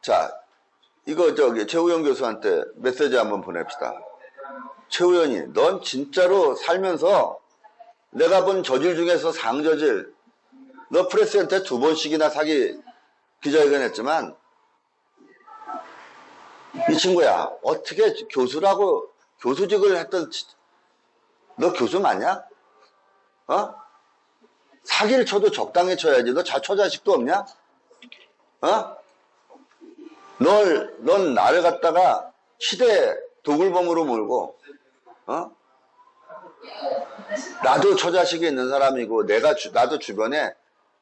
자, 이거 최우현 교수한테 메시지 한번 보냅시다. 최우현이, 넌 진짜로 살면서 내가 본 저질 중에서 상저질, 너 프레스한테 2번씩이나 사기 기자회견 했지만, 이 친구야, 어떻게 교수라고, 교수직을 했던, 너 교수 맞냐? 어? 사기를 쳐도 적당히 쳐야지. 너 처자식도 없냐? 어? 넌 나를 갖다가 시대 도굴범으로 몰고, 어? 나도 처자식이 있는 사람이고, 나도 주변에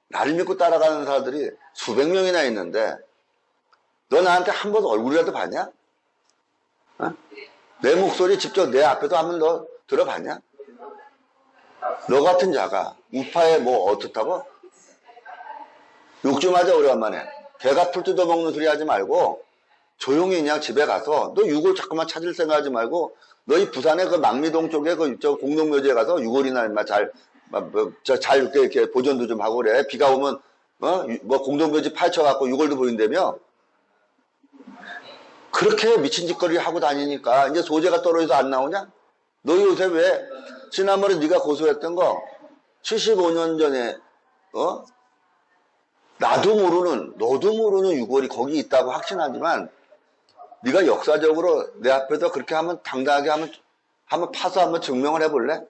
나를 믿고 따라가는 사람들이 수백 명이나 있는데, 너 나한테 한 번 얼굴이라도 봤냐? 어? 내 목소리 직접 내 앞에도 한번 너 들어봤냐? 너 같은 자가 우파에 뭐 어떻다고? 욕 좀 하자 오래간만에. 개가 풀 뜯어먹는 소리 하지 말고 조용히 그냥 집에 가서 너 유골 자꾸만 찾을 생각하지 말고 너희 부산의 그 망미동 쪽에 저 공동묘지에 가서 유골이나 인마 잘 이렇게 보존도 좀 하고 그래. 비가 오면 뭐 공동묘지 파헤쳐갖고 유골도 보인다며. 그렇게 미친 짓거리 하고 다니니까 이제 소재가 떨어져서 안 나오냐? 너 요새 왜 지난번에 네가 고소했던 거 75년 전에 나도 모르는 너도 모르는 유골이 거기 있다고 확신하지만 네가 역사적으로 내 앞에서 그렇게 하면 당당하게 한번 파서 한번 증명을 해볼래?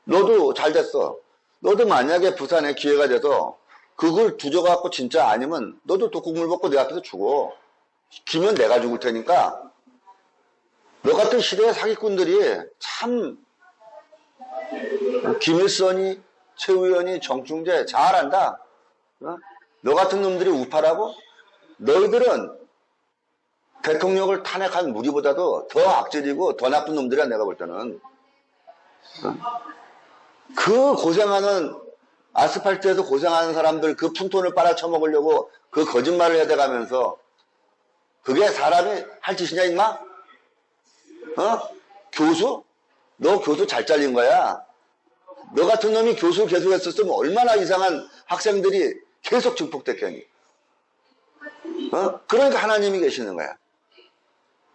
너도 잘 됐어. 너도 만약에 부산에 기회가 돼서 그걸 두져갖고 진짜 아니면 너도 독국물 먹고 내 앞에서 죽어. 기면 내가 죽을 테니까 너 같은 시대의 사기꾼들이 참 김일성이 최우현이 정충재 잘한다. 너 같은 놈들이 우파라고? 너희들은 대통령을 탄핵한 무리보다도 더 악질이고 더 나쁜 놈들이야 내가 볼 때는. 그 고생하는 아스팔트에서 고생하는 사람들 그 푼돈을 빨아쳐먹으려고 그 거짓말을 해대가면서 그게 사람이 할 짓이냐 임마? 교수? 너 교수 잘 잘린 거야. 너 같은 놈이 교수 계속 했었으면 얼마나 이상한 학생들이 계속 증폭됐겠니? 그러니까 하나님이 계시는 거야.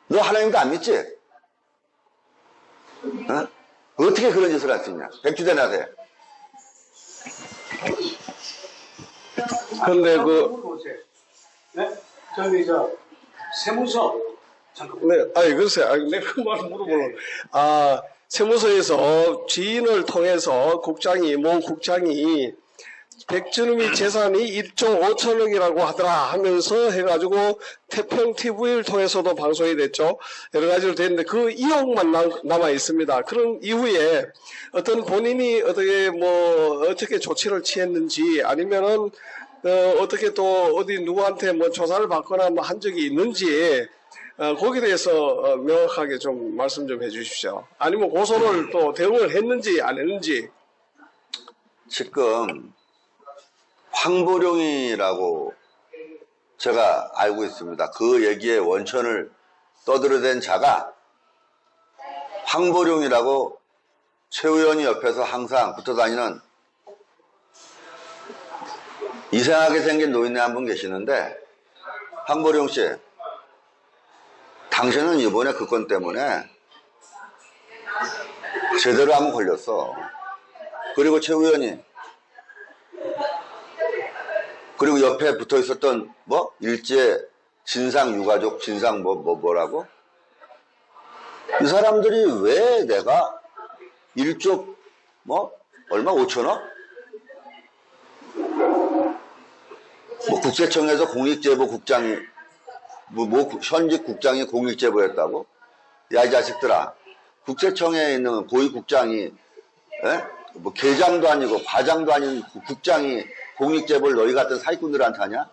너 하나님도 안 믿지? 어떻게 그런 짓을 할 수 있냐? 백주대나세. 근데 네? 세무서 잠깐. 네, 글쎄, 내가 그 말을 물어보려고. 세무서에서 지인을 통해서 모 국장이 백준음이 재산이 1조 5천억이라고 하더라 하면서 해가지고 태평TV를 통해서도 방송이 됐죠. 여러 가지로 됐는데 그 의혹만 남아 있습니다. 그런 이후에 어떤 본인이 어떻게 조치를 취했는지 아니면은 어떻게 또 어디 누구한테 뭐 조사를 받거나 뭐 한 적이 있는지 거기에 대해서 명확하게 좀 말씀 좀 해주십시오. 아니면 고소를 또 대응을 했는지 안 했는지. 지금 황보룡이라고 제가 알고 있습니다. 그 얘기의 원천을 떠들어댄 자가 황보룡이라고 최우현이 옆에서 항상 붙어 다니는 이상하게 생긴 노인네 한 분 계시는데, 황보룡 씨, 당신은 이번에 그 건 때문에 제대로 한번 걸렸어. 그리고 최우현이, 그리고 옆에 붙어 있었던 일제 진상 유가족 진상 뭐라고? 이 사람들이 왜 내가 1조 얼마 5천억? 국세청에서 공익제보 국장이 현직 국장이 공익제보했다고? 야, 이 자식들아, 국세청에 있는 고위국장이 계장도 아니고 과장도 아닌 국장이 공익제보를 너희 같은 사기꾼들한테 하냐?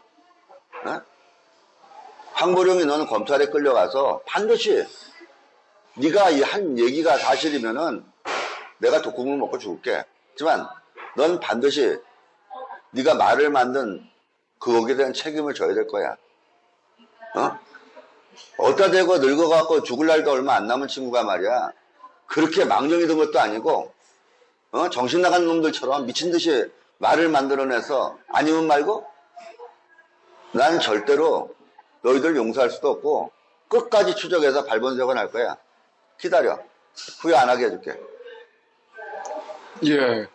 황보룡이 너는 검찰에 끌려가서 반드시 네가 한 얘기가 사실이면은 내가 독국물 먹고 죽을게. 하지만 넌 반드시 네가 말을 만든 거기에 대한 책임을 져야 될 거야. 어디다 대고 늙어갖고 죽을 날도 얼마 안 남은 친구가 말이야. 그렇게 망령이 든 것도 아니고 정신 나간 놈들처럼 미친 듯이 말을 만들어내서 아니면 말고 나는 절대로 너희들 용서할 수도 없고 끝까지 추적해서 발본색을 할 거야. 기다려. 후회 안 하게 해줄게. 예.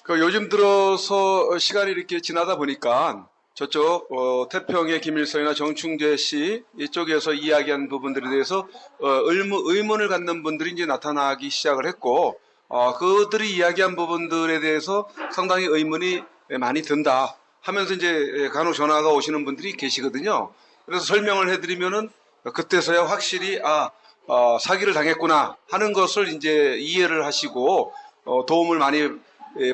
그 요즘 들어서 시간이 이렇게 지나다 보니까 저쪽 태평의 김일성이나 정충재 씨 이쪽에서 이야기한 부분들에 대해서 의문을 갖는 분들이 이제 나타나기 시작을 했고 그들이 이야기한 부분들에 대해서 상당히 의문이 많이 든다 하면서 이제 간혹 전화가 오시는 분들이 계시거든요. 그래서 설명을 해드리면은 그때서야 확실히 사기를 당했구나 하는 것을 이제 이해를 하시고 도움을 많이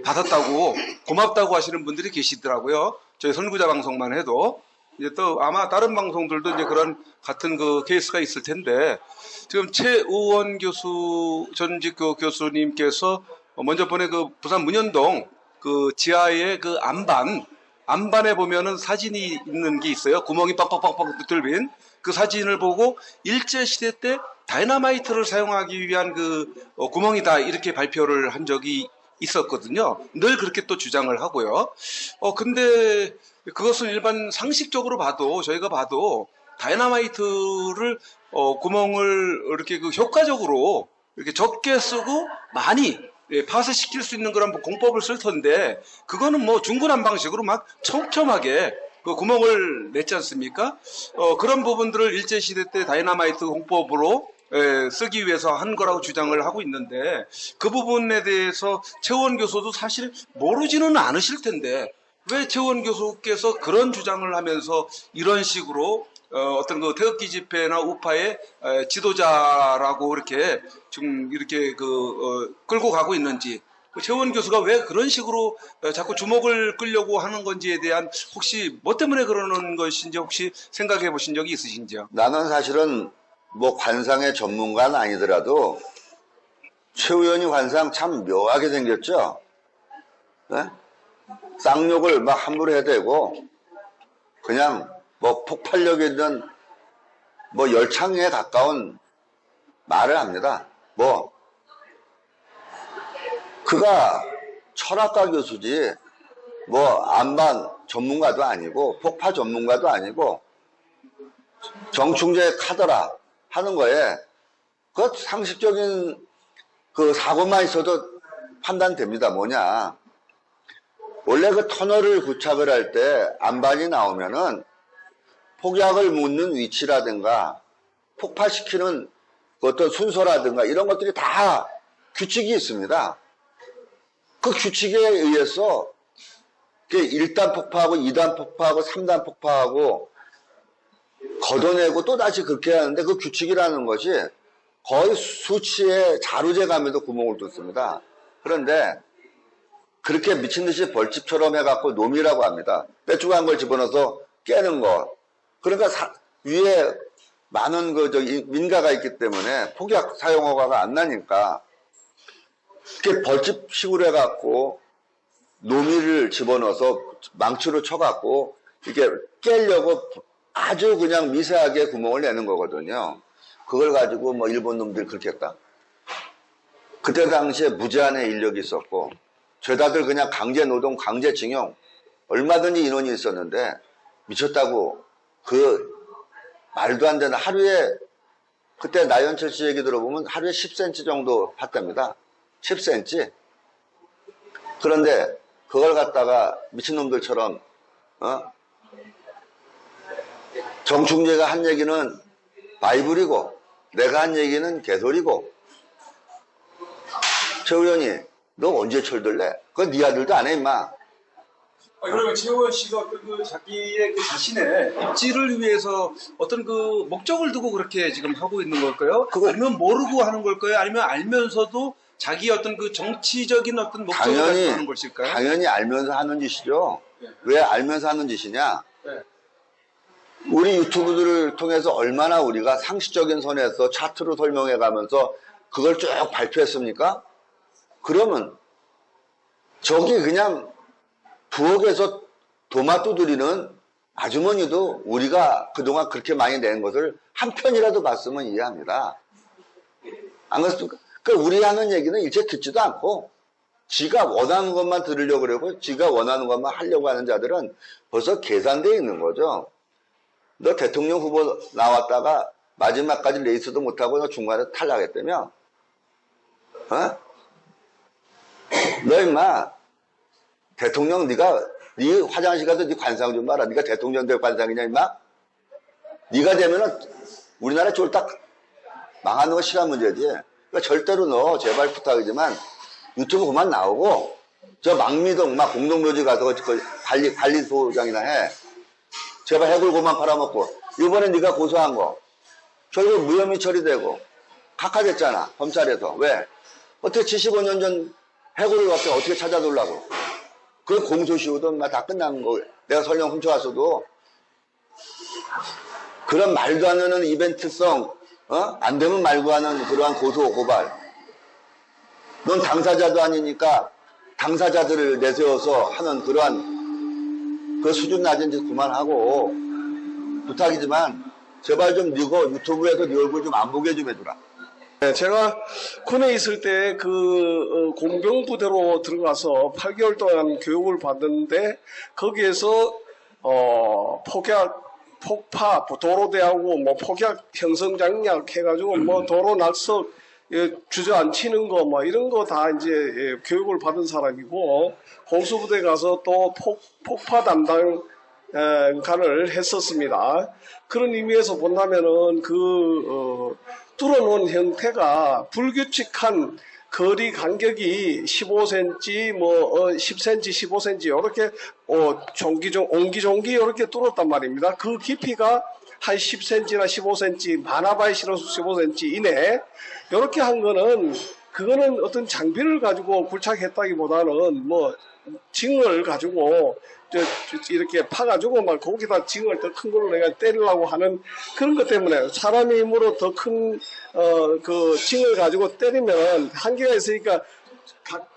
받았다고 고맙다고 하시는 분들이 계시더라고요. 저희 선구자 방송만 해도 이제 또 아마 다른 방송들도 이제 그런 같은 그 케이스가 있을 텐데 지금 최우원 교수 전직 그 교수님께서 먼저 보내 그 부산 문현동 그 지하의 그 안반에 보면은 사진이 있는 게 있어요. 구멍이 빡빡빡빡 뚫린 그 사진을 보고 일제시대 때 다이너마이트를 사용하기 위한 그 구멍이다 이렇게 발표를 한 적이 있었거든요. 늘 그렇게 또 주장을 하고요. 근데 그것은 일반 상식적으로 봐도 저희가 봐도 다이너마이트를 구멍을 이렇게 그 효과적으로 이렇게 적게 쓰고 많이 파쇄시킬 수 있는 그런 공법을 쓸 텐데 그거는 뭐 중구난 방식으로 막 촘촘하게 그 구멍을 냈지 않습니까? 그런 부분들을 일제시대 때 다이너마이트 공법으로 쓰기 위해서 한 거라고 주장을 하고 있는데 그 부분에 대해서 최우원 교수도 사실 모르지는 않으실 텐데 왜 최우원 교수께서 그런 주장을 하면서 이런 식으로 어떤 그 태극기 집회나 우파의 지도자라고 이렇게 좀 이렇게 끌고 가고 있는지 최우원 교수가 왜 그런 식으로 자꾸 주목을 끌려고 하는 건지에 대한 혹시 뭐 때문에 그러는 것인지 혹시 생각해 보신 적이 있으신지요? 나는 사실은 뭐 관상의 전문가는 아니더라도 최 의원이 관상 참 묘하게 생겼죠. 네? 쌍욕을 막 함부로 해대고 그냥 뭐 폭발력 있는 뭐 열창에 가까운 말을 합니다. 뭐 그가 철학과 교수지 뭐 안반 전문가도 아니고 폭파 전문가도 아니고 정충재 카더라 하는 거에 그 상식적인 그 사고만 있어도 판단됩니다. 뭐냐. 원래 그 터널을 구착을 할 때 안반이 나오면은 폭약을 묻는 위치라든가 폭파시키는 그 어떤 순서라든가 이런 것들이 다 규칙이 있습니다. 그 규칙에 의해서 1단 폭파하고 2단 폭파하고 3단 폭파하고 걷어내고 또 다시 그렇게 하는데 그 규칙이라는 것이 거의 수치의 자루제감에도 구멍을 뚫습니다. 그런데 그렇게 미친 듯이 벌집처럼 해갖고 놈이라고 합니다. 빼죽한 걸 집어넣어서 깨는 거. 그러니까 위에 많은 민가가 있기 때문에 폭약 사용 허가가 안 나니까 이렇게 벌집식으로 해갖고 노미를 집어넣어서 망치로 쳐갖고 이렇게 깨려고 아주 그냥 미세하게 구멍을 내는 거거든요. 그걸 가지고 뭐 일본 놈들이 그렇게 했다. 그때 당시에 무제한의 인력이 있었고 죄다들 그냥 강제노동, 강제징용 얼마든지 인원이 있었는데 미쳤다고 그 말도 안 되는 하루에 그때 나연철 씨 얘기 들어보면 하루에 10cm 정도 팠답니다. 10cm. 그런데 그걸 갖다가 미친놈들처럼 정충재가 한 얘기는 바이블이고 내가 한 얘기는 개소리고 최 의원이 너 언제 철들래? 그건 네 아들도 안 해 임마. 그러면 최우원 씨가 어떤 그 자기의 그 자신의 입지를 위해서 어떤 그 목적을 두고 그렇게 지금 하고 있는 걸까요? 아니면 모르고 하는 걸까요? 아니면 알면서도 자기 어떤 그 정치적인 어떤 목적을 가지고 하는 것일까요? 당연히 알면서 하는 짓이죠. 네. 왜 알면서 하는 짓이냐? 네. 우리 유튜브들을 통해서 얼마나 우리가 상식적인 선에서 차트로 설명해 가면서 그걸 쭉 발표했습니까? 그러면 저기 그냥 부엌에서 도마 두드리는 아주머니도 우리가 그동안 그렇게 많이 낸 것을 한 편이라도 봤으면 이해합니다. 안 그렇습니까? 그러니까 우리 하는 얘기는 일체 듣지도 않고 지가 원하는 것만 들으려고 그러고 지가 원하는 것만 하려고 하는 자들은 벌써 계산되어 있는 거죠. 너 대통령 후보 나왔다가 마지막까지 레이스도 못하고 너 중간에 탈락했다며? 어? 너 임마 대통령 네 화장실 가서 네 관상 좀 봐라. 네가 대통령 될 관상이냐 임마? 네가 되면은 우리나라 쫄딱 망하는 건 시간 문제지. 그러니까 절대로 너 제발 부탁이지만 유튜브 그만 나오고 저 망미동 막 공동묘지 가서 관리소장이나 해. 제발 해골고만 팔아먹고 이번에 네가 고소한 거 결국 무혐의 처리되고 각하됐잖아 검찰에서. 왜? 어떻게 75년 전 해골을 어떻게 찾아두려고. 그 공소시효도 다 끝난 거. 내가 설령 훔쳐왔어도 그런 말도 안 되는 이벤트성 안 되면 말고 하는 그러한 고소 고발. 넌 당사자도 아니니까 당사자들을 내세워서 하는 그러한 그 수준 낮은 짓 그만하고 부탁이지만 제발 좀 네가 유튜브에서 네 얼굴 좀 안 보게 좀 해주라. 네, 제가 군에 있을 때 그 공병부대로 들어가서 8개월 동안 교육을 받았는데 거기에서 폭파, 도로대하고 뭐 폭약 형성장약 해가지고 뭐 도로 낙석 주저앉히는 거 뭐 이런 거 다 이제 교육을 받은 사람이고 공수부대 가서 또 폭파 담당 간을 했었습니다. 그런 의미에서 본다면은 뚫어놓은 형태가 불규칙한 거리 간격이 15cm, 10cm, 15cm 이렇게 옹기종기 이렇게 뚫었단 말입니다. 그 깊이가 한 10cm나 15cm, 많아봐야 15cm 이내 이렇게 한 거는 그거는 어떤 장비를 가지고 굴착했다기보다는 뭐 징을 가지고 이렇게 파가지고 막 거기다 징을 더 큰 걸로 내가 때리려고 하는 그런 것 때문에 사람의 힘으로 더 큰 그 징을 가지고 때리면 한계가 있으니까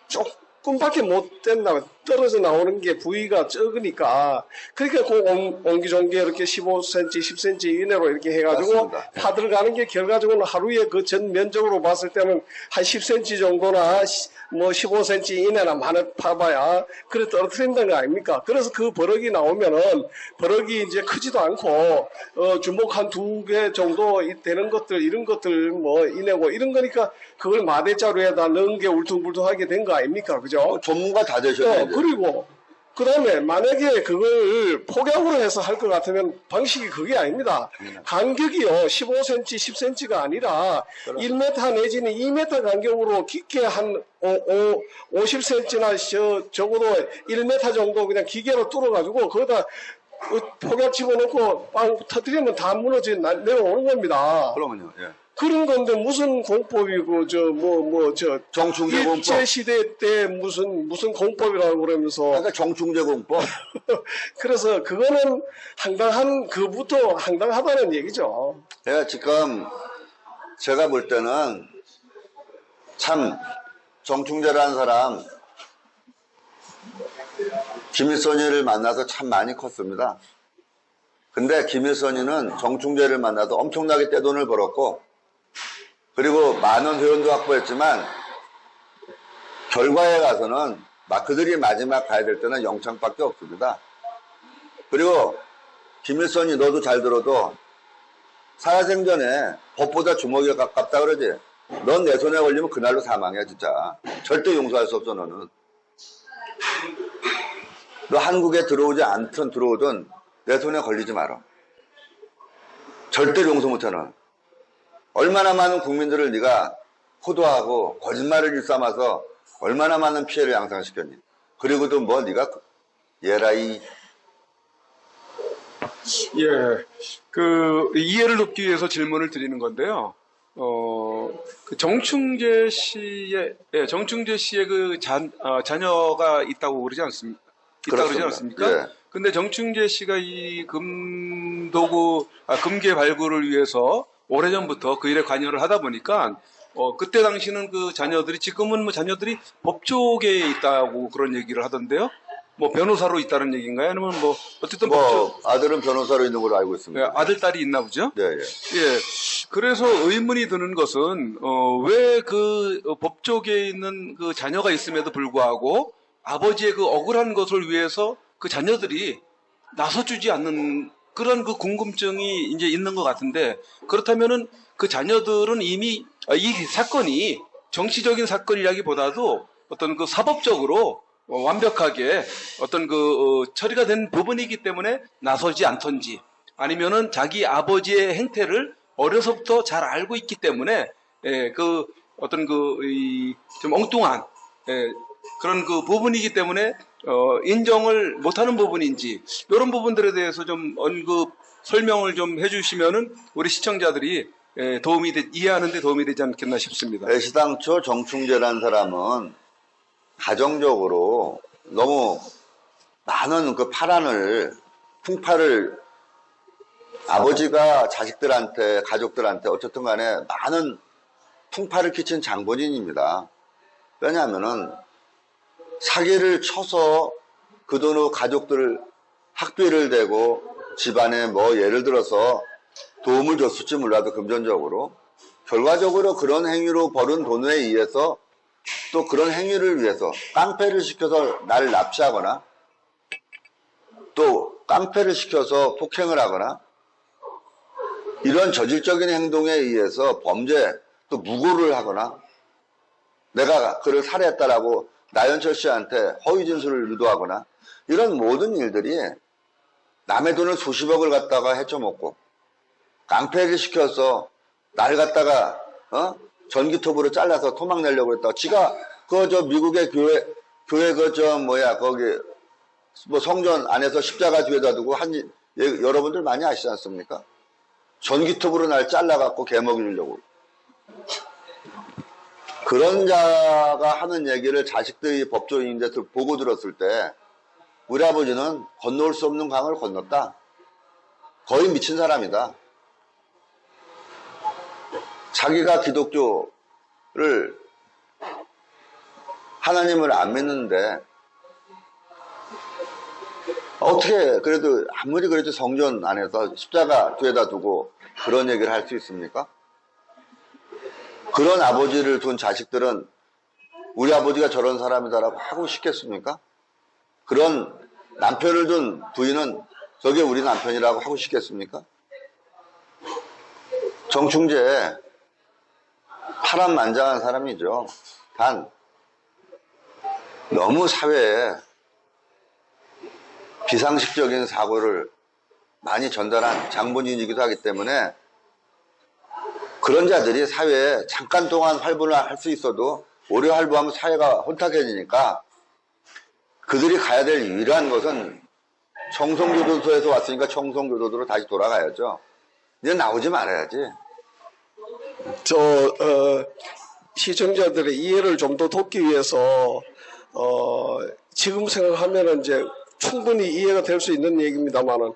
조금밖에 못 된다. 떨어져 나오는 게 부위가 적으니까 그러니까 그 옹기종기 이렇게 15cm, 10cm 이내로 이렇게 해가지고 맞습니다. 파들 가는 게 결과적으로는 하루에 그 전 면적으로 봤을 때는 한 10cm 정도나 뭐 15cm 이내나 많이 파봐야 그래 떨어뜨린다는 거 아닙니까? 그래서 그 버럭이 나오면은 버럭이 이제 크지도 않고 주먹 한 2개 정도 되는 것들 이런 것들 뭐 이내고 이런 거니까 그걸 마대자루에다 넣은 게 울퉁불퉁하게 된 거 아닙니까? 그죠? 전문가 다 되셨네. 그리고 그 다음에 만약에 그걸 폭약으로 해서 할 것 같으면 방식이 그게 아닙니다. 간격이요 15cm, 10cm가 아니라 1m 내지는 2m 간격으로 깊게 한 50cm나 적어도 1m 정도 그냥 기계로 뚫어가지고 거기다 폭약 집어넣고 빵 터뜨리면 다 무너져 내려오는 겁니다. 그러면요. 예. 그런 건데 무슨 공법이고 정충제 공법. 일제 시대 때 무슨 공법이라고 그러면서 그러니까 정충제 공법. 그래서 그거는 그부터 황당하다는 얘기죠. 지금 제가 볼 때는 참 정충재라는 사람 김일성이를 만나서 참 많이 컸습니다. 근데 김일성이는 정충재를 만나서 엄청나게 떼돈을 벌었고 그리고 많은 회원도 확보했지만 결과에 가서는 그들이 마지막 가야 될 때는 영창밖에 없습니다. 그리고 김일성이 너도 잘 들어도 살아생전에 법보다 주먹이 가깝다 그러지. 넌 내 손에 걸리면 그날로 사망이야 진짜. 절대 용서할 수 없어 너는. 너 한국에 들어오지 않든 들어오든 내 손에 걸리지 마라. 절대 용서 못해 너. 얼마나 많은 국민들을 네가 호도하고 거짓말을 일삼아서 얼마나 많은 피해를 양상시켰니. 그리고도 뭐 네가 얘라이. 예, 이해를 돕기 위해서 질문을 드리는 건데요. 정충재 씨의 그 자녀가 있다고 그러지 않습니까? 그러지 않습니까? 예. 근데 정충재 씨가 이 금괴 발굴을 위해서 오래전부터 그 일에 관여를 하다 보니까, 그때 당시는 그 자녀들이, 지금은 뭐 자녀들이 법조계에 있다고 그런 얘기를 하던데요. 뭐 변호사로 있다는 얘기인가요? 아니면 뭐 어쨌든 아들은 변호사로 있는 걸로 알고 있습니다. 아들 딸이 있나 보죠? 네, 예. 예. 그래서 의문이 드는 것은 왜 그 법조계에 있는 그 자녀가 있음에도 불구하고 아버지의 그 억울한 것을 위해서 그 자녀들이 나서주지 않는 그런 그 궁금증이 이제 있는 것 같은데, 그렇다면은 그 자녀들은 이미 이 사건이 정치적인 사건이라기보다도 어떤 그 사법적으로 완벽하게 어떤 그 처리가 된 부분이기 때문에 나서지 않던지, 아니면은 자기 아버지의 행태를 어려서부터 잘 알고 있기 때문에 그 어떤 그 좀 엉뚱한 그런 그 부분이기 때문에 인정을 못하는 부분인지, 이런 부분들에 대해서 좀 언급 설명을 좀 해주시면은 우리 시청자들이 이해하는 데 도움이 되지 않겠나 싶습니다. 애시당초 정충재라는 사람은 가정적으로 너무 많은 그 풍파를 아버지가 자식들한테, 가족들한테 어쨌든 간에 많은 풍파를 끼친 장본인입니다. 왜냐하면은 사기를 쳐서 그 돈으로 가족들 학비를 대고 집안에 뭐 예를 들어서 도움을 줬을지 몰라도 금전적으로, 결과적으로 그런 행위로 벌은 돈에 의해서 또 그런 행위를 위해서 깡패를 시켜서 나를 납치하거나 또 깡패를 시켜서 폭행을 하거나 이런 저질적인 행동에 의해서 범죄 또 무고를 하거나 내가 그를 살해했다라고 나연철 씨한테 허위 진술을 유도하거나 이런 모든 일들이 남의 돈을 수십억을 갖다가 헤쳐먹고 깡패를 시켜서 날 갖다가 전기톱으로 잘라서 토막 내려고 했다가 지가 미국의 교회 거기 뭐 성전 안에서 십자가 뒤에다 두고 여러분들 많이 아시지 않습니까? 전기톱으로 날 잘라갖고 개먹이려고. 그런 자가 하는 얘기를 자식들이 법조인인데 보고 들었을 때 우리 아버지는 건너올 수 없는 강을 건넜다. 거의 미친 사람이다. 자기가 기독교를 하나님을 안 믿는데 어떻게 그래도 아무리 그래도 성전 안에서 십자가 뒤에다 두고 그런 얘기를 할 수 있습니까? 그런 아버지를 둔 자식들은 우리 아버지가 저런 사람이다라고 하고 싶겠습니까? 그런 남편을 둔 부인은 저게 우리 남편이라고 하고 싶겠습니까? 정충재 파란만장한 사람이죠. 단 너무 사회에 비상식적인 사고를 많이 전달한 장본인이기도 하기 때문에 그런 자들이 사회에 잠깐 동안 활보를 할 수 있어도 오래 활보하면 사회가 혼탁해지니까 그들이 가야 될 유일한 것은 청송교도소에서 왔으니까 청송교도소로 다시 돌아가야죠. 이제 나오지 말아야지. 시청자들의 이해를 좀 더 돕기 위해서 지금 생각하면은 이제 충분히 이해가 될 수 있는 얘기입니다만은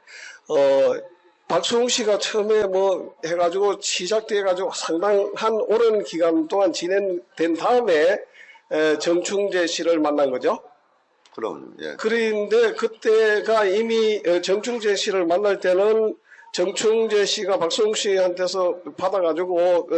박수홍 씨가 처음에 뭐 해가지고 시작돼가지고 상당한 오랜 기간 동안 진행된 다음에 정충재 씨를 만난 거죠. 그럼 예. 그런데 그때가 이미 정충재 씨를 만날 때는 정충재 씨가 박수홍 씨한테서 받아가지고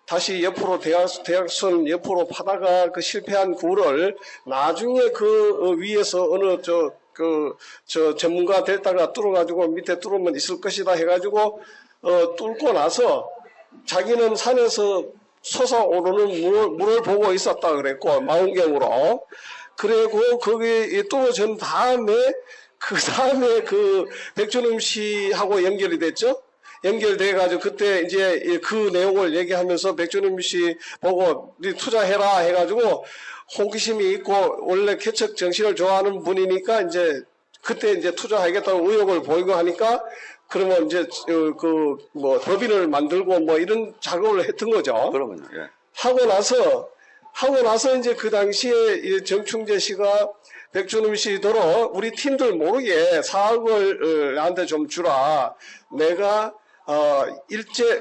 다시 옆으로 대학선 옆으로 파다가 그 실패한 굴을 나중에 그 위에서 어느 저 전문가 됐다가 뚫어가지고 밑에 뚫으면 있을 것이다 해가지고 뚫고 나서 자기는 산에서 솟아오르는 물을 보고 있었다 그랬고 망원경으로. 그리고 거기 뚫어진 다음에 그 백준흠 씨하고 연결이 됐죠. 연결돼가지고 그때 이제 그 내용을 얘기하면서 백준흠 씨 보고 네 투자해라 해가지고 호기심이 있고 원래 개척 정신을 좋아하는 분이니까 이제 그때 이제 투자하겠다고 의욕을 보이고 하니까 그러면 이제 뭐 법인을 만들고 뭐 이런 작업을 했던 거죠. 그러면요. 예. 하고 나서 이제 그 당시에 정충재 씨가 백준흠 씨더러 우리 팀들 모르게 4억을 나한테 좀 주라. 내가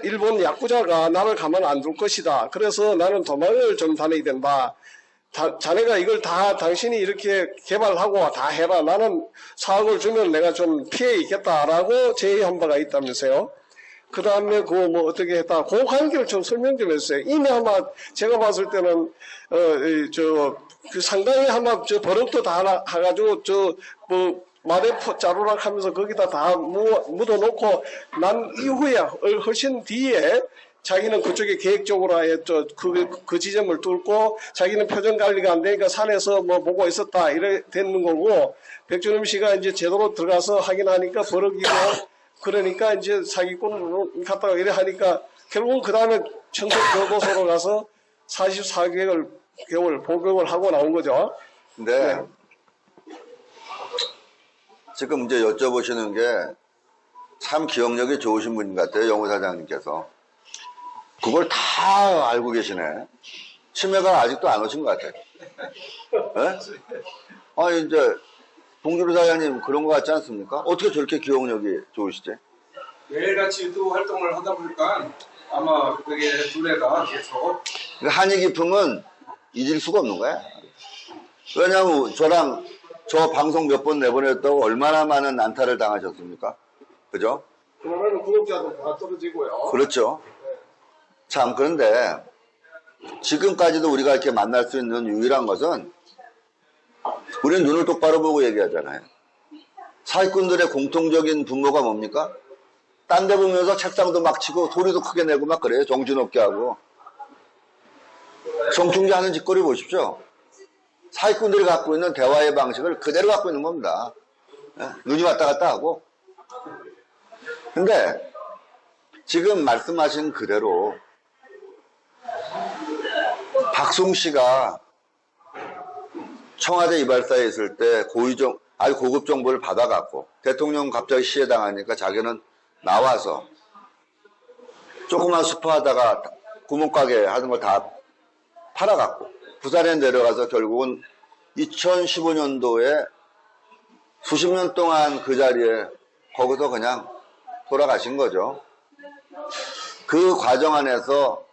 일본 야쿠자가 나를 가만 안 둘 것이다. 그래서 나는 도망을 좀 다녀야 된다. 자네가 이걸 다 당신이 이렇게 개발하고 다 해라. 나는 4억을 주면 내가 좀 피해 있겠다라고 제의한 바가 있다면서요. 그 다음에 그거 뭐 어떻게 했다. 그 관계를 좀 설명 좀 해주세요. 이미 아마 제가 봤을 때는 상당히 아마 버릇도 다 해가지고 마레포 자루락 하면서 거기다 다 묻어놓고 난 이후에 훨씬 뒤에 자기는 그쪽에 계획적으로 아예 그 지점을 뚫고 자기는 표정 관리가 안 되니까 산에서 뭐 보고 있었다 이래 되는 거고 백준흠 씨가 이제 제대로 들어가서 하긴 하니까 버럭이고 그러니까 이제 사기꾼으로 갔다가 이래 하니까 결국은 그 다음에 청천교도소로 가서 44개월 복역을 하고 나온 거죠. 근데 지금 이제 여쭤보시는 게 참 기억력이 좋으신 분 같아요. 영호 사장님께서. 그걸 다 알고 계시네. 치매가 아직도 안 오신 것 같아요. 네? 아니, 이제, 봉주루 사장님 그런 것 같지 않습니까? 어떻게 저렇게 기억력이 좋으시지? 매일같이 유튜브 활동을 하다 보니까 아마 그게 두뇌가 계속 그러니까 한이 깊으면 잊을 수가 없는 거야. 왜냐하면 저랑 저 방송 몇 번 내보냈다고 얼마나 많은 난타를 당하셨습니까? 그죠? 그러면 구독자도 다 떨어지고요. 그렇죠. 참, 그런데 지금까지도 우리가 이렇게 만날 수 있는 유일한 것은 우리는 눈을 똑바로 보고 얘기하잖아요. 사기꾼들의 공통적인 분모가 뭡니까? 딴 데 보면서 책상도 막 치고 소리도 크게 내고 막 그래요. 정신없게 하고. 정충제 하는 짓거리 보십시오. 사기꾼들이 갖고 있는 대화의 방식을 그대로 갖고 있는 겁니다. 눈이 왔다 갔다 하고. 근데 지금 말씀하신 그대로 박송 씨가 청와대 이발사에 있을 때 아주 고급 정보를 받아갖고 대통령 갑자기 시해당하니까 자기는 나와서 조그만 슈퍼 하다가 구멍가게 하는 걸 다 팔아갖고 부산에 내려가서 결국은 2015년도에 수십 년 동안 그 자리에 거기서 그냥 돌아가신 거죠. 그 과정 안에서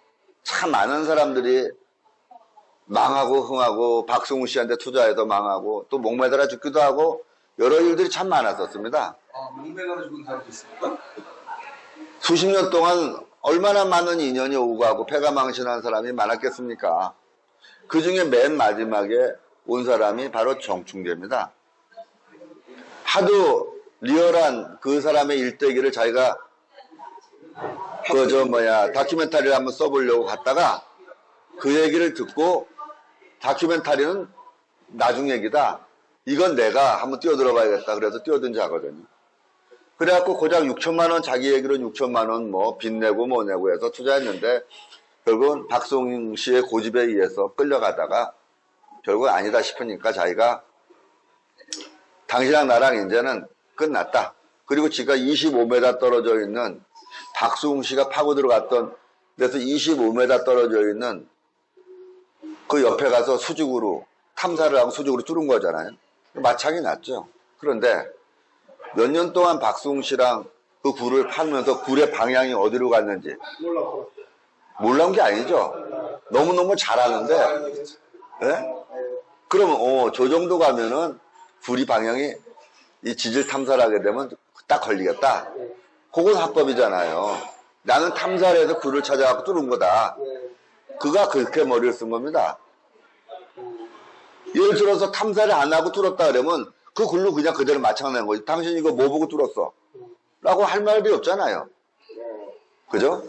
참 많은 사람들이 망하고 흥하고 박승우 씨한테 투자해서 망하고 또 목매달아 죽기도 하고 여러 일들이 참 많았었습니다. 목매달아 죽은 사람도 있습니까? 수십 년 동안 얼마나 많은 인연이 오고 가고 패가 망신한 사람이 많았겠습니까? 그 중에 맨 마지막에 온 사람이 바로 정충재입니다. 하도 리얼한 그 사람의 일대기를 자기가 다큐멘터리를 한번 써보려고 갔다가 그 얘기를 듣고 다큐멘터리는 나중 얘기다. 이건 내가 한번 뛰어들어봐야겠다. 그래서 뛰어든 자거든요. 그래갖고 고작 6천만 원 자기 얘기로는 6천만 원 뭐 빚내고 뭐 내고 해서 투자했는데 결국은 박송 씨의 고집에 의해서 끌려가다가 결국 아니다 싶으니까 자기가 당신랑 나랑 이제는 끝났다. 그리고 지가 25m 떨어져 있는 박수홍 씨가 파고 들어갔던 데서 25m 떨어져 있는 그 옆에 가서 수직으로 탐사를 하고 수직으로 뚫은 거잖아요. 마창이 났죠. 그런데 몇 년 동안 박수홍 씨랑 그 굴을 파면서 굴의 방향이 어디로 갔는지 몰라온 게 아니죠. 너무너무 잘하는데 네? 그러면 저 정도 가면은 굴이 방향이 이 지질 탐사를 하게 되면 딱 걸리겠다. 그건 합법이잖아요. 나는 탐사를 해서 굴을 찾아갖고 뚫은 거다. 그가 그렇게 머리를 쓴 겁니다. 예를 들어서 탐사를 안 하고 뚫었다 그러면 그 굴로 그냥 그대로 맞춰낸 거지. 당신 이거 뭐 보고 뚫었어? 라고 할 말이 없잖아요. 그죠?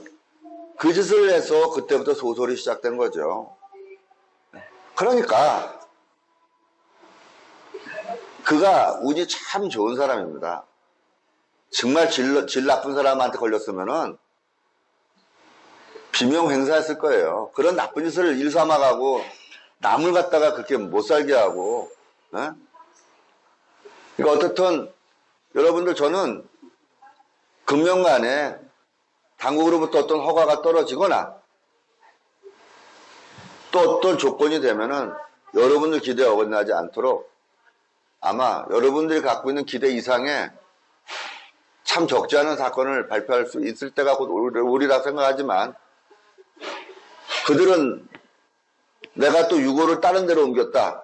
그 짓을 해서 그때부터 소설이 시작된 거죠. 그러니까 그가 운이 참 좋은 사람입니다. 정말 질 나쁜 사람한테 걸렸으면은 비명 행사했을 거예요. 그런 나쁜 짓을 일삼아가고 남을 갖다가 그렇게 못 살게 하고. 그러니까 어떻든 여러분들 저는 금년간에 당국으로부터 어떤 허가가 떨어지거나 또 어떤 조건이 되면은 여러분들 기대에 어긋나지 않도록 아마 여러분들이 갖고 있는 기대 이상의 참 적지 않은 사건을 발표할 수 있을 때가 곧 오리라 생각하지만 그들은 내가 또 유고를 다른 데로 옮겼다.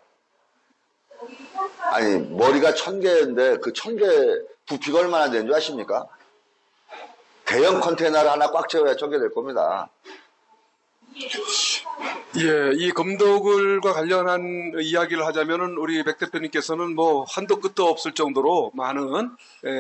아니 머리가 1000개인데 그 1000개 부피가 얼마나 되는 줄 아십니까? 대형 컨테이너를 하나 꽉 채워야 1000개 될 겁니다. 예, 이 금도굴과 관련한 이야기를 하자면은 우리 백 대표님께서는 뭐 한도 끝도 없을 정도로 많은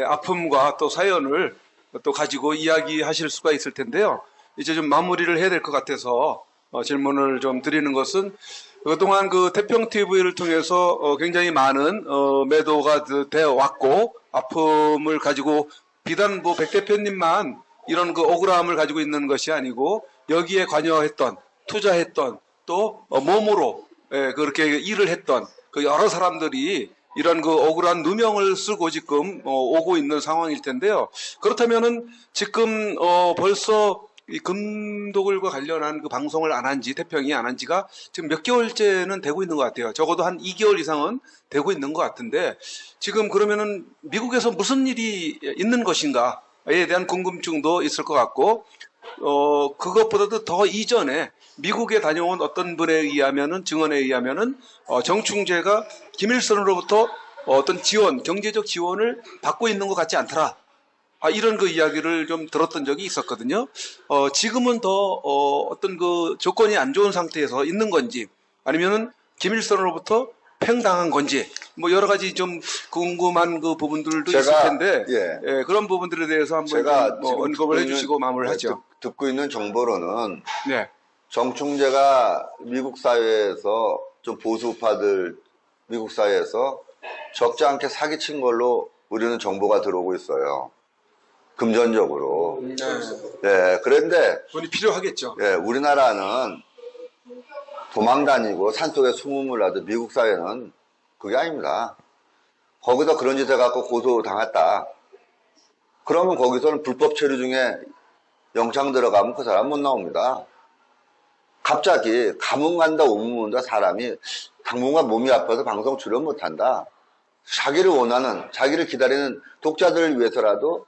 아픔과 또 사연을 또 가지고 이야기하실 수가 있을 텐데요. 이제 좀 마무리를 해야 될 것 같아서 질문을 좀 드리는 것은 그동안 그 태평TV를 통해서 굉장히 많은 매도가 되어 왔고 아픔을 가지고 비단 뭐 백 대표님만 이런 그 억울함을 가지고 있는 것이 아니고 여기에 관여했던 투자했던 또 몸으로 그렇게 일을 했던 그 여러 사람들이 이런 그 억울한 누명을 쓰고 지금 오고 있는 상황일 텐데요. 그렇다면은 지금 벌써 이 금도굴과 관련한 그 방송을 안 한 지, 태평이 안 한 지가 지금 몇 개월째는 되고 있는 것 같아요. 적어도 한 2개월 이상은 되고 있는 것 같은데 지금 그러면은 미국에서 무슨 일이 있는 것인가에 대한 궁금증도 있을 것 같고 그것보다도 더 이전에 미국에 다녀온 어떤 분에 의하면은 증언에 의하면은 정충재가 김일성으로부터 어떤 지원, 경제적 지원을 받고 있는 것 같지 않더라. 이런 그 이야기를 좀 들었던 적이 있었거든요. 지금은 더 어떤 그 조건이 안 좋은 상태에서 있는 건지 아니면은 김일성으로부터 팽당한 건지 뭐 여러 가지 좀 궁금한 그 부분들도 있을 텐데 예, 그런 부분들에 대해서 한번 제가 뭐 언급을 해주시고 마무리하죠. 듣고 있는 정보로는 네. 정충재가 미국 사회에서 좀 보수파들 미국 사회에서 적지 않게 사기친 걸로 우리는 정보가 들어오고 있어요. 금전적으로. 네, 그런데 돈이 필요하겠죠. 예, 우리나라는 도망 다니고 산속에 숨음을 하듯 미국 사회는 그게 아닙니다. 거기서 그런 짓 해갖고 고소당했다. 그러면 거기서는 불법 체류 중에 영장 들어가면 그 사람 못 나옵니다. 갑자기 감옥 간다 오문 온다 사람이 당분간 몸이 아파서 방송 출연 못한다. 자기를 원하는 자기를 기다리는 독자들을 위해서라도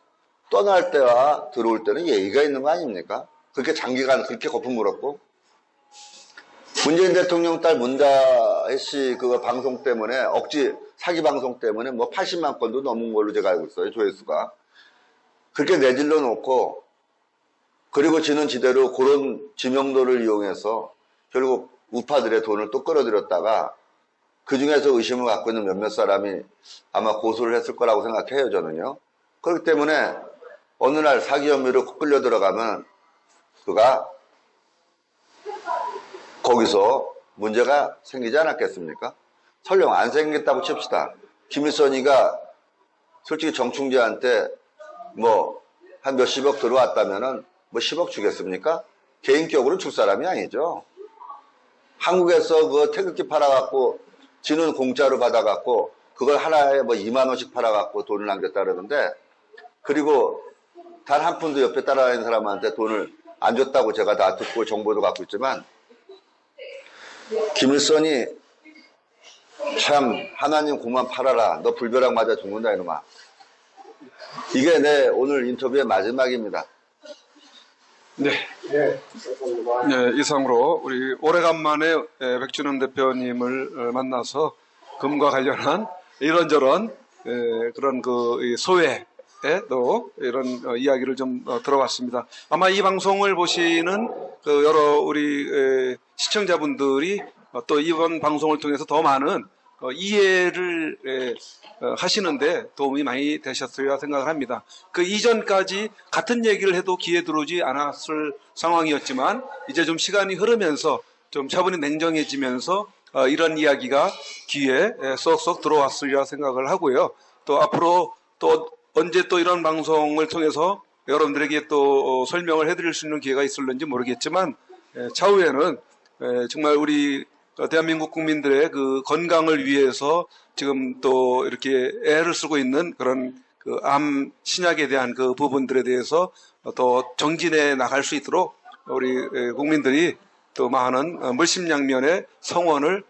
떠날 때와 들어올 때는 예의가 있는 거 아닙니까? 그렇게 장기간 그렇게 거품 물었고 문재인 대통령 딸 문다혜 씨 그거 방송 때문에 억지 사기 방송 때문에 뭐 80만 건도 넘은 걸로 제가 알고 있어요. 조회수가. 그렇게 내질러 놓고 그리고 지는 지대로 그런 지명도를 이용해서 결국 우파들의 돈을 또 끌어들였다가 그 중에서 의심을 갖고 있는 몇몇 사람이 아마 고소를 했을 거라고 생각해요, 저는요. 그렇기 때문에 어느 날 사기 혐의로 끌려 들어가면 그가 거기서 문제가 생기지 않았겠습니까? 설령 안 생겼다고 칩시다. 김일성이가 솔직히 정충재한테 뭐 한 몇십억 들어왔다면은 뭐 10억 주겠습니까? 개인격으로는 줄 사람이 아니죠. 한국에서 그 태극기 팔아갖고 지는 공짜로 받아갖고 그걸 하나에 뭐 2만 원씩 팔아갖고 돈을 남겼다 그러는데 그리고 단 한 푼도 옆에 따라다니는 사람한테 돈을 안 줬다고 제가 다 듣고 정보도 갖고 있지만 김일성이 참 하나님 공만 팔아라. 너 불벼락 맞아 죽는다 이놈아. 이게 내 오늘 인터뷰의 마지막입니다. 네. 네, 이상으로 우리 오래간만에 백준원 대표님을 만나서 금과 관련한 이런저런 그런 그 소외 또 이런 이야기를 좀 들어봤습니다. 아마 이 방송을 보시는 그 여러 우리 시청자분들이 또 이번 방송을 통해서 더 많은 이해를 하시는데 도움이 많이 되셨어야 생각을 합니다. 그 이전까지 같은 얘기를 해도 귀에 들어오지 않았을 상황이었지만 이제 좀 시간이 흐르면서 좀 차분히 냉정해지면서 이런 이야기가 귀에 쏙쏙 들어왔으리라 생각을 하고요. 또 앞으로 또 언제 또 이런 방송을 통해서 여러분들에게 또 설명을 해드릴 수 있는 기회가 있을는지 모르겠지만 차후에는 정말 우리 대한민국 국민들의 그 건강을 위해서 지금 또 이렇게 애를 쓰고 있는 그런 그 암 신약에 대한 그 부분들에 대해서 또 정진해 나갈 수 있도록 우리 국민들이 또 많은 물심양면의 성원을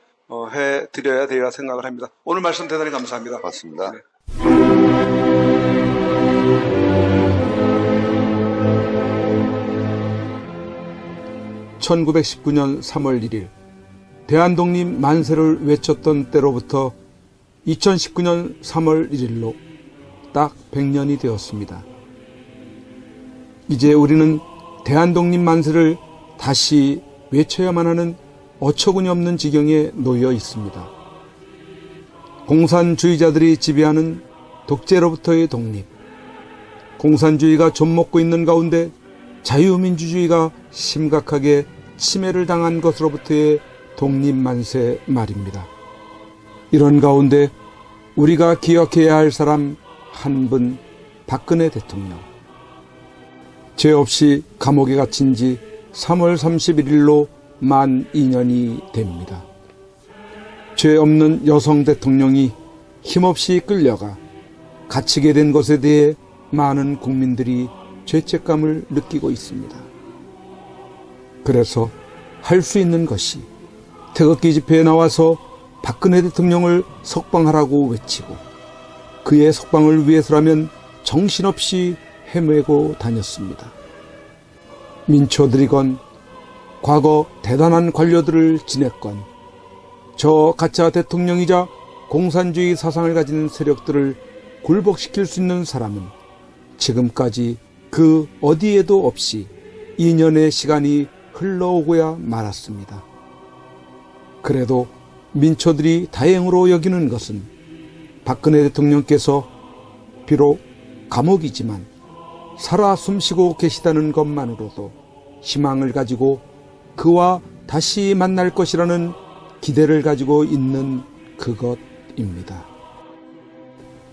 해 드려야 되리라 생각을 합니다. 오늘 말씀 대단히 감사합니다. 맞습니다. 네. 1919년 3월 1일 대한독립 만세를 외쳤던 때로부터 2019년 3월 1일로 딱 100년이 되었습니다. 이제 우리는 대한독립 만세를 다시 외쳐야만 하는 어처구니 없는 지경에 놓여 있습니다. 공산주의자들이 지배하는 독재로부터의 독립, 공산주의가 좀먹고 있는 가운데 자유민주주의가 심각하게 침해를 당한 것으로부터의 독립만세 말입니다. 이런 가운데 우리가 기억해야 할 사람 한 분, 박근혜 대통령. 죄 없이 감옥에 갇힌 지 3월 31일로 만 2년이 됩니다. 죄 없는 여성 대통령이 힘없이 끌려가 갇히게 된 것에 대해 많은 국민들이 죄책감을 느끼고 있습니다. 그래서 할 수 있는 것이 태극기 집회에 나와서 박근혜 대통령을 석방하라고 외치고 그의 석방을 위해서라면 정신없이 헤매고 다녔습니다. 민초들이건 과거 대단한 관료들을 지냈건 저 가짜 대통령이자 공산주의 사상을 가진 세력들을 굴복시킬 수 있는 사람은 지금까지 그 어디에도 없이 2년의 시간이 흘러오고야 말았습니다. 그래도 민초들이 다행으로 여기는 것은 박근혜 대통령께서 비록 감옥이지만 살아 숨쉬고 계시다는 것만으로도 희망을 가지고 그와 다시 만날 것이라는 기대를 가지고 있는 그것입니다.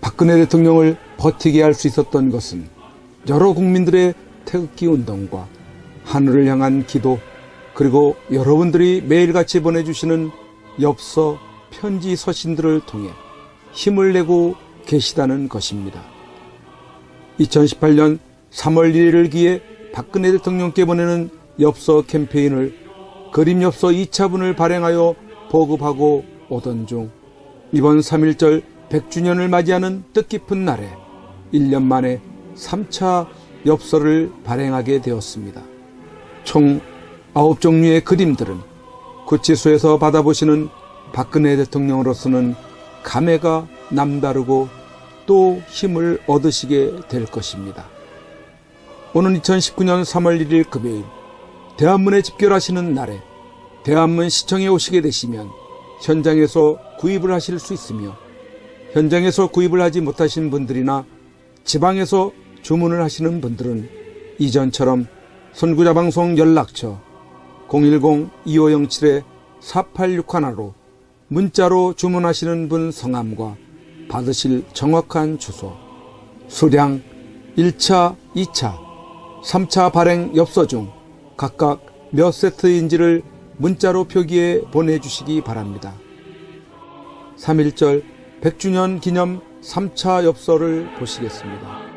박근혜 대통령을 버티게 할 수 있었던 것은 여러 국민들의 태극기 운동과 하늘을 향한 기도, 그리고 여러분들이 매일같이 보내주시는 엽서, 편지, 서신들을 통해 힘을 내고 계시다는 것입니다. 2018년 3월 1일을 기해 박근혜 대통령께 보내는 엽서 캠페인을 그림 엽서 2차분을 발행하여 보급하고 오던 중 이번 3.1절 100주년을 맞이하는 뜻깊은 날에 1년 만에 3차 엽서를 발행하게 되었습니다. 총 9종류의 그림들은 구치소에서 받아보시는 박근혜 대통령으로서는 감회가 남다르고 또 힘을 얻으시게 될 것입니다. 오는 2019년 3월 1일 금요일 대한문에 집결하시는 날에 대한문 시청에 오시게 되시면 현장에서 구입을 하실 수 있으며 현장에서 구입을 하지 못하신 분들이나 지방에서 주문을 하시는 분들은 이전처럼 선구자방송 연락처 010-2507-4861로 문자로 주문하시는 분 성함과 받으실 정확한 주소, 수량 1차, 2차, 3차 발행 엽서 중 각각 몇 세트인지를 문자로 표기해 보내주시기 바랍니다. 3.1절 100주년 기념 3차 엽서를 보시겠습니다.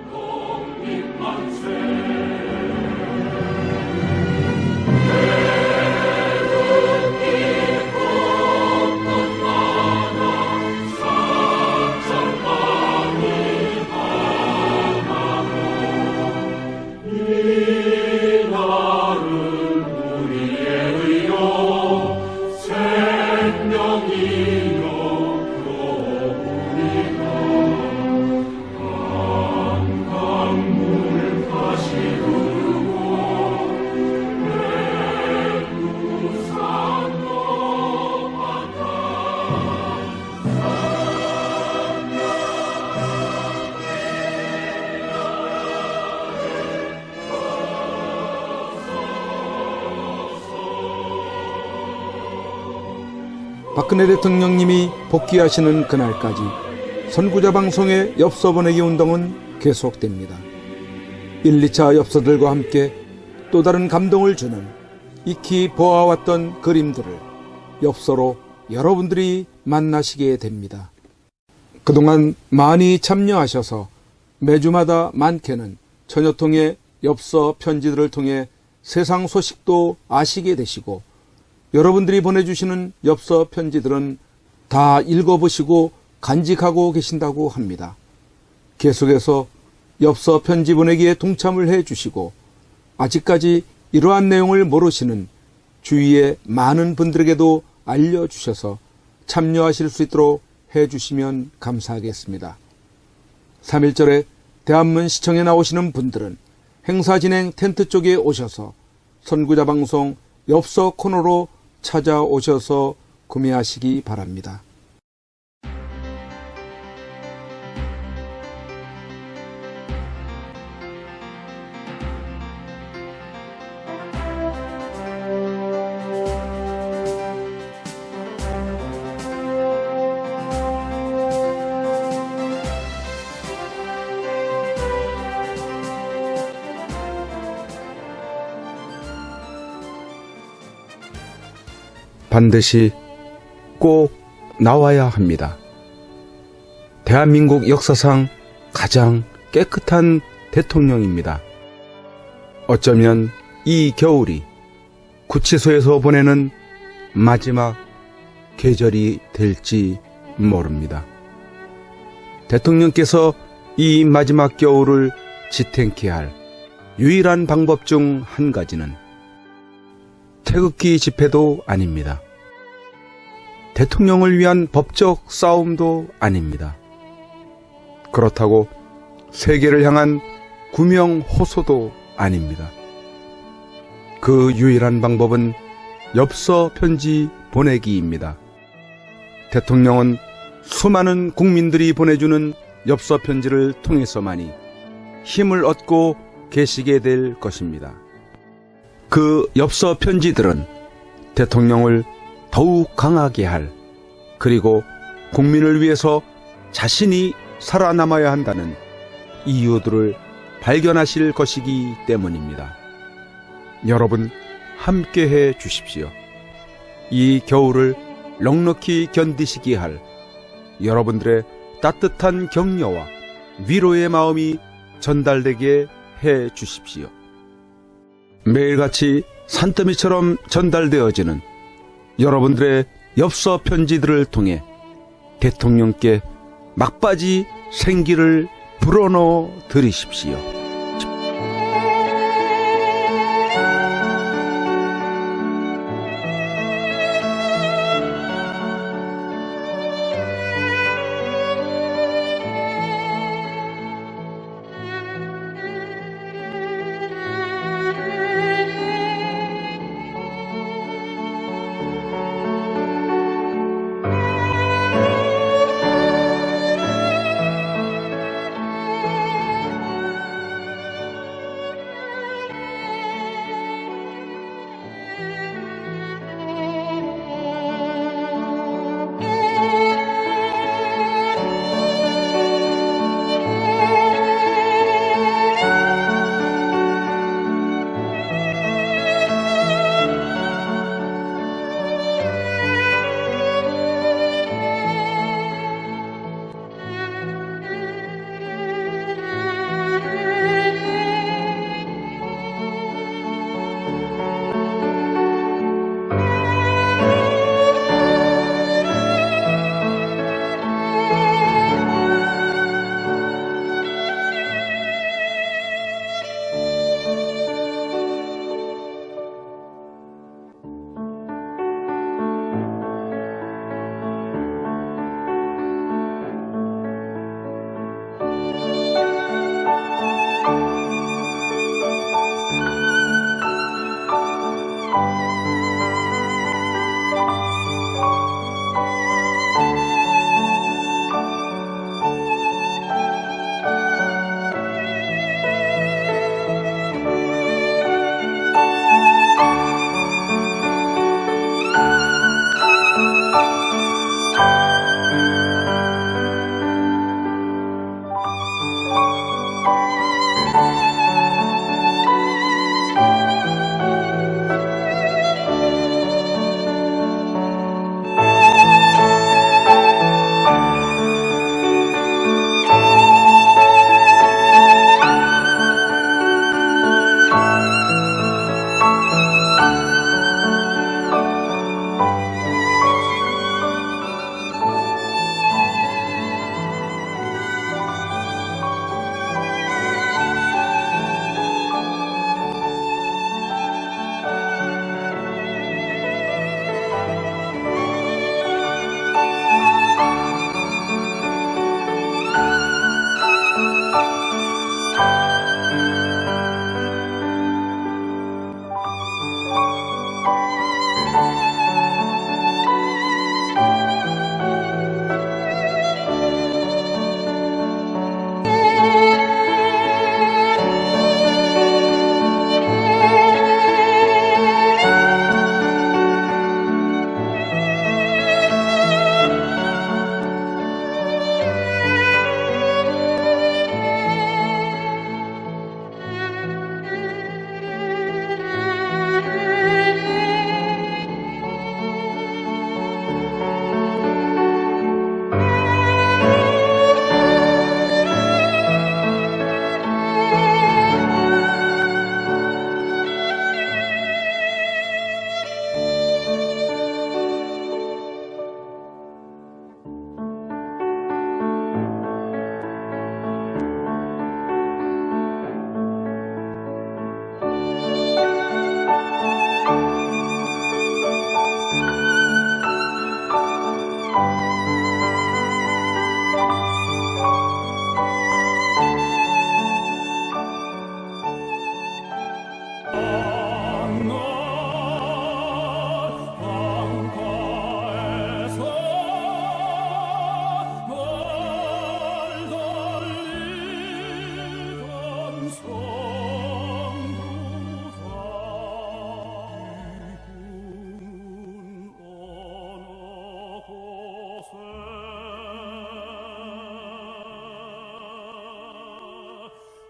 박근혜 대통령님이 복귀하시는 그날까지 선구자 방송의 엽서 보내기 운동은 계속됩니다. 1, 2차 엽서들과 함께 또 다른 감동을 주는 익히 보아왔던 그림들을 엽서로 여러분들이 만나시게 됩니다. 그동안 많이 참여하셔서 매주마다 많게는 전여통의 엽서 편지들을 통해 세상 소식도 아시게 되시고 여러분들이 보내주시는 엽서 편지들은 다 읽어보시고 간직하고 계신다고 합니다. 계속해서 엽서 편지 보내기에 동참을 해주시고 아직까지 이러한 내용을 모르시는 주위의 많은 분들에게도 알려주셔서 참여하실 수 있도록 해주시면 감사하겠습니다. 3.1절에 대한문 시청에 나오시는 분들은 행사 진행 텐트 쪽에 오셔서 선구자 방송 엽서 코너로 찾아오셔서 구매하시기 바랍니다. 반드시 꼭 나와야 합니다. 대한민국 역사상 가장 깨끗한 대통령입니다. 어쩌면 이 겨울이 구치소에서 보내는 마지막 계절이 될지 모릅니다. 대통령께서 이 마지막 겨울을 지탱케 할 유일한 방법 중 한 가지는 태극기 집회도 아닙니다. 대통령을 위한 법적 싸움도 아닙니다. 그렇다고 세계를 향한 구명 호소도 아닙니다. 그 유일한 방법은 엽서 편지 보내기입니다. 대통령은 수많은 국민들이 보내주는 엽서 편지를 통해서만이 힘을 얻고 계시게 될 것입니다. 그 엽서 편지들은 대통령을 더욱 강하게 할, 그리고 국민을 위해서 자신이 살아남아야 한다는 이유들을 발견하실 것이기 때문입니다. 여러분, 함께해 주십시오. 이 겨울을 넉넉히 견디시게 할 여러분들의 따뜻한 격려와 위로의 마음이 전달되게 해 주십시오. 매일같이 산더미처럼 전달되어지는 여러분들의 엽서 편지들을 통해 대통령께 막바지 생기를 불어넣어 드리십시오.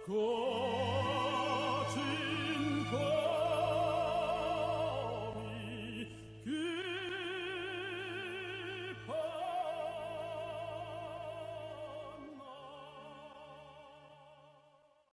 그